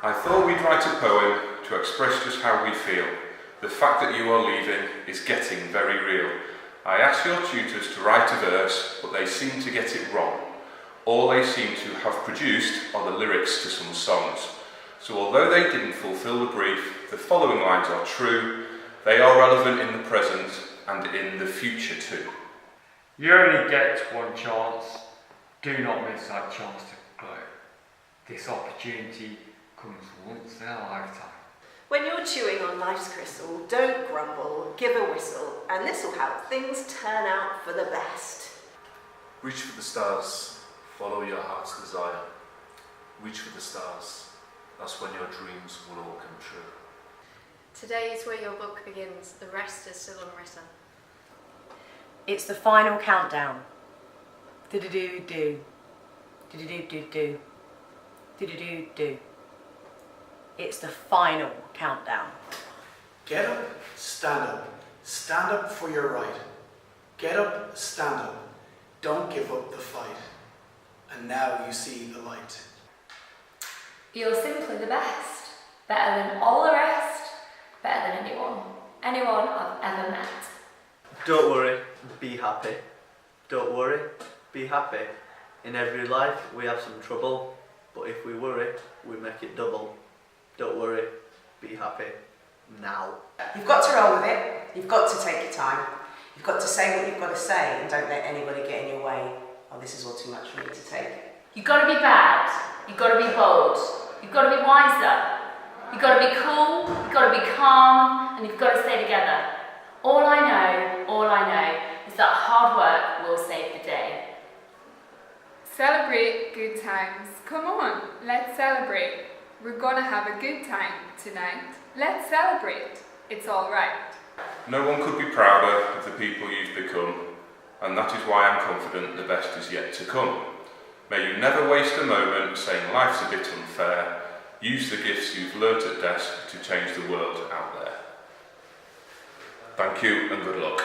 I thought we'd write a poem to express just how we feel. The fact that you are leaving is getting very real. I asked your tutors to write a verse, but they seem to get it wrong. All they seem to have produced are the lyrics to some songs. So although they didn't fulfil the brief, the following lines are true. They are relevant in the present and in the future too. You only get one chance. Do not miss that chance to glow. This opportunity comes once in a lifetime. When you're chewing on life's crystal, don't grumble, give a whistle, and this will help things turn out for the best. Reach for the stars, follow your heart's desire. Reach for the stars, that's when your dreams will all come true. Today is where your book begins, the rest is still unwritten. It's the final countdown. Do-do-do-do. Do-do-do-do-do. Do-do-do-do. It's the final countdown. Get up, stand up. Stand up for your right. Get up, stand up. Don't give up the fight. And now you see the light. You're simply the best. Better than all the rest. Better than anyone I've ever met. Don't worry, be happy. Don't worry, be happy. In every life we have some trouble, but if we worry, we make it double. Don't worry, be happy now. You've got to roll with it. You've got to take your time. You've got to say what you've got to say and don't let anybody get in your way. Oh, this is all too much for me to take. You've got to be bad. You've got to be bold. You've got to be wiser. You've got to be cool. You've got to be calm. And you've got to stay together. All I know is that hard work will save the day. Celebrate good times. Come on, let's celebrate. We're gonna have a good time tonight. Let's celebrate. It's all right. No one could be prouder of the people you've become, and that is why I'm confident the best is yet to come. May you never waste a moment saying life's a bit unfair. Use the gifts you've learnt at DESC to change the world out there. Thank you and good luck.